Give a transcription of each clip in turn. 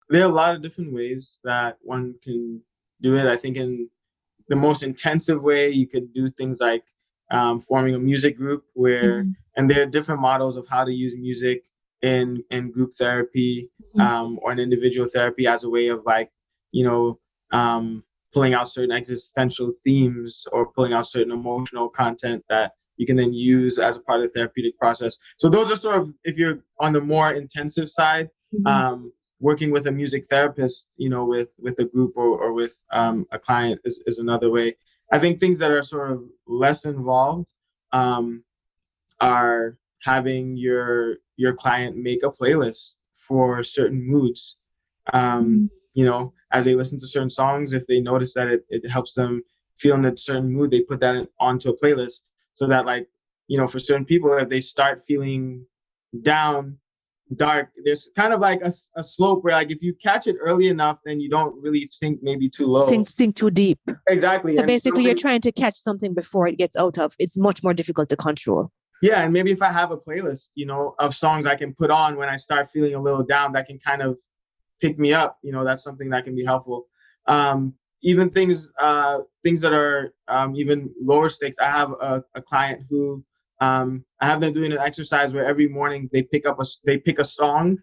There are a lot of different ways that one can do it. I think in the most intensive way, you could do things like forming a music group where, Mhm. and there are different models of how to use music in group therapy Mhm. or in individual therapy as a way of like, you know, um, pulling out certain existential themes or pulling out certain emotional content that you can then use as a part of the therapeutic process. So those are sort of, if you're on the more intensive side, Mhm. um, working with a music therapist, with a group or with a client is another way. I think things that are sort of less involved um, are having your client make a playlist for certain moods. Mhm. As they listen to certain songs, if they notice that it helps them feel in a certain mood, they put that onto a playlist so that like, for certain people, if they start feeling down, dark, there's kind of like a slope where like if you catch it early enough, then you don't really sink maybe too low. Sink too deep. Exactly. So And basically, so you're trying to catch something before it gets out of. It's much more difficult to control. yeah, and maybe if I have a playlist, of songs I can put on when I start feeling a little down, that can kind of pick me up. That's something that can be helpful. Even things that are even lower stakes. I have a client who I have them doing an exercise where every morning they pick a song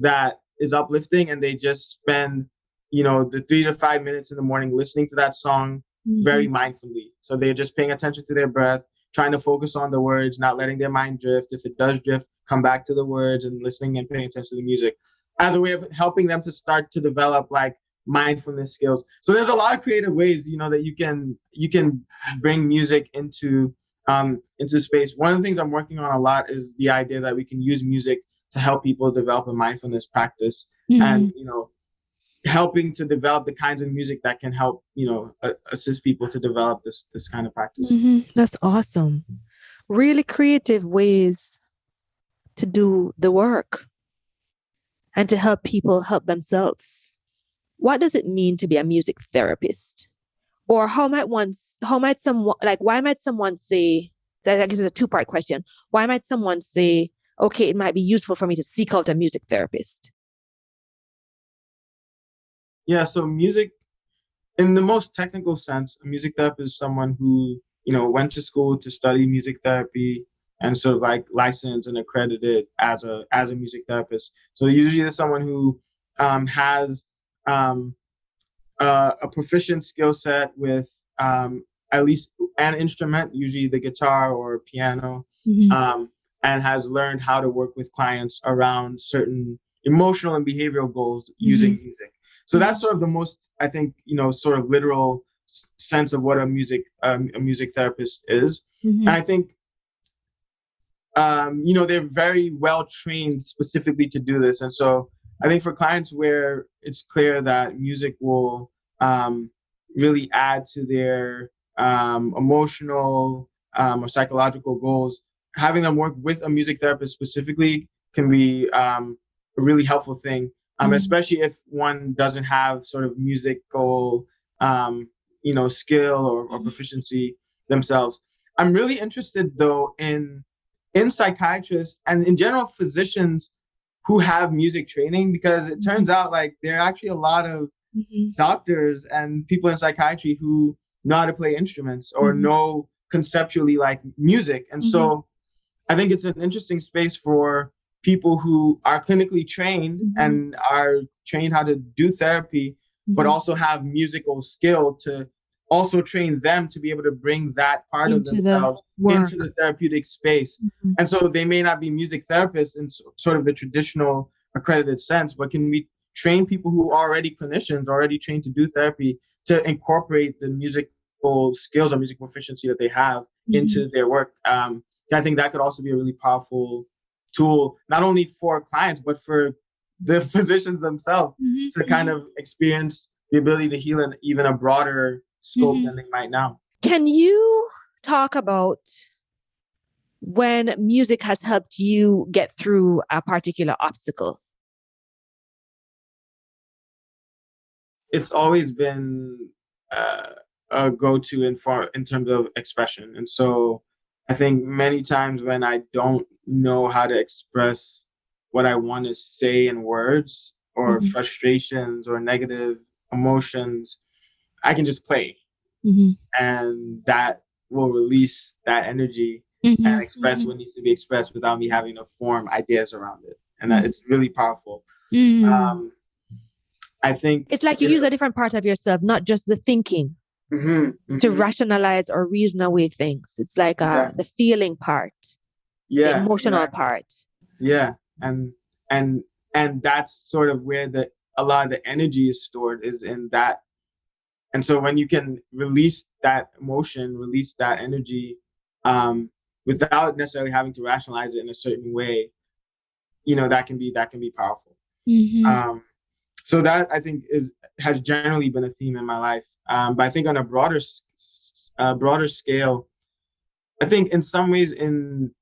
that is uplifting, and they just spend the 3 to 5 minutes in the morning listening to that song Mm-hmm. very mindfully. So they're just paying attention to their breath, trying to focus on the words, not letting their mind drift. If it does drift, come back to the words and listening and paying attention to the music as a way of helping them to start to develop like mindfulness skills. So there's a lot of creative ways, that you can bring music into space. One of the things I'm working on a lot is the idea that we can use music to help people develop a mindfulness practice, Mm-hmm. and helping to develop the kinds of music that can help assist people to develop this kind of practice. Mm-hmm. That's awesome. Really creative ways to do the work and to help people help themselves. What does it mean to be a music therapist? Or how might someone, like, why might someone say, so I guess it's a two-part question. Why might someone say, okay, it might be useful for me to seek out a music therapist? Yeah, so music in the most technical sense, a music therapist is someone who, went to school to study music therapy and sort of like licensed and accredited as a music therapist. So usually there's someone who has um, a proficient skill set with at least an instrument, usually the guitar or piano, Mm-hmm. um, and has learned how to work with clients around certain emotional and behavioral goals using Mm-hmm. music. So that's sort of the most, I think, sort of literal sense of what a music therapist is. Mm-hmm. And I think they're very well trained specifically to do this. And so I think for clients where it's clear that music will um, really add to their emotional or psychological goals, having them work with a music therapist specifically can be a really helpful thing, Mm-hmm. especially if one doesn't have sort of musical, skill or proficiency themselves. I'm really interested though in psychiatrists and in general physicians who have music training, because it turns out like there are actually a lot of Mm-hmm. doctors and people in psychiatry who know how to play instruments or Mm-hmm. know conceptually like music. And Mm-hmm. so I think it's an interesting space for people who are clinically trained Mm-hmm. and are trained how to do therapy, but Mm-hmm. also have musical skill to also train them to be able to bring that part of Into the themselves into work. the therapeutic space. Mm-hmm. And so they may not be music therapists in sort of the traditional accredited sense, but can we train people who are already clinicians, already trained to do therapy, to incorporate the musical skills or music proficiency that they have Mm-hmm. into their work? I think that could also be a really powerful tool, not only for clients, but for the physicians themselves to kind Mm-hmm. of experience the ability to heal in even a broader scope Mm-hmm. than they might now. Can you talk about when music has helped you get through a particular obstacle? It's always been uh, a go-to in terms of expression. And so I think many times when I don't know how to express what I want to say in words, or frustrations or negative emotions, I can just play, and that will release that energy and express what needs to be expressed without me having to form ideas around it. And it's really powerful. I think it's like you use a different part of yourself, not just the thinking to rationalize or reason away things. It's like the feeling part, the emotional part. Yeah. And that's sort of where a lot of the energy is stored, is in that. And so when you can release that emotion, release that energy, without necessarily having to rationalize it in a certain way, that can be powerful. So that, I think, has generally been a theme in my life. But I think on a broader scale, I think in some ways in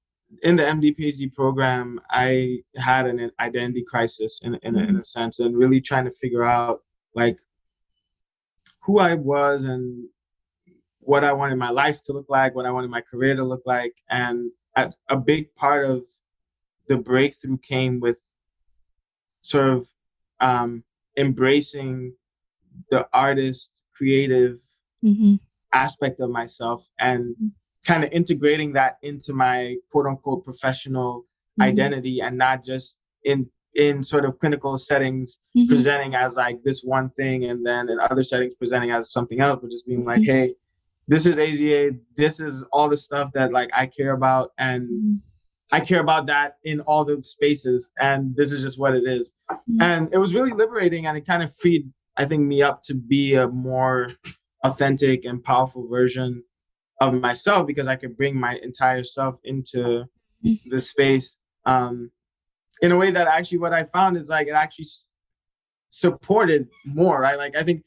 the MD-PhD program, I had an identity crisis in a sense, and really trying to figure out like who I was and what I wanted my life to look like, what I wanted my career to look like. And a big part of the breakthrough came with sort of embracing the artist, creative aspect of myself, and kind of integrating that into my quote unquote professional identity, and not just in sort of clinical settings presenting as like this one thing, and then in other settings presenting as something else, but just being like, hey, this is AZA, this is all the stuff that like I care about, and I care about that in all the spaces, and this is just what it is. And it was really liberating, and it kind of freed, I think, me up to be a more authentic and powerful version of myself, because I could bring my entire self into the space in a way that actually, what I found is like it actually supported more, right? Like I think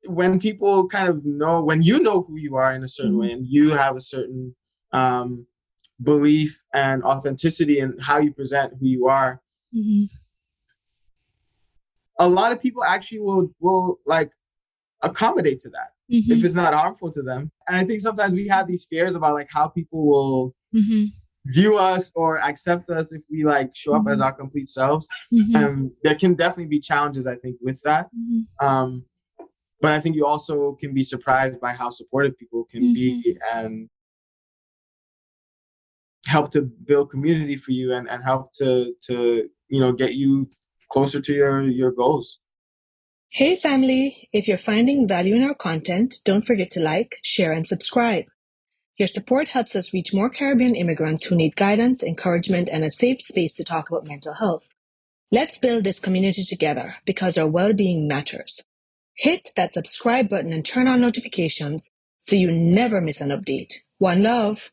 when people kind of know, when you know who you are in a certain way, and you have a certain belief and authenticity in how you present who you are, a lot of people actually will like accommodate to that if it's not harmful to them. And I think sometimes we have these fears about like how people will view us or accept us if we like show up as our complete selves. And there can definitely be challenges, I think, with that. But I think you also can be surprised by how supportive people can be, and help to build community for you, and help to get you closer to your goals. Hey family, if you're finding value in our content, don't forget to like, share, and subscribe. Your support helps us reach more Caribbean immigrants who need guidance, encouragement, and a safe space to talk about mental health. Let's build this community together, because our well-being matters. Hit that subscribe button and turn on notifications so you never miss an update. One love.